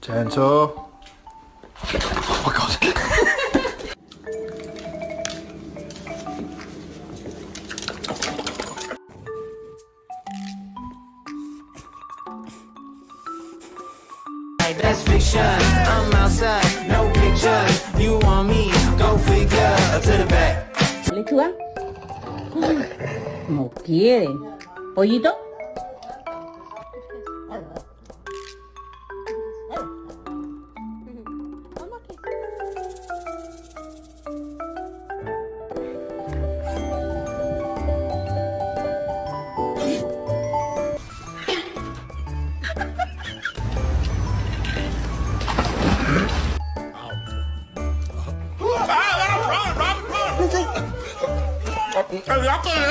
Gentle. Oh my god. That's fiction. I'm outside, no pictures. You want me? Go figure. To the back. ¿Lechuga? No quiere. ¿Pollito? Run, Robin, run!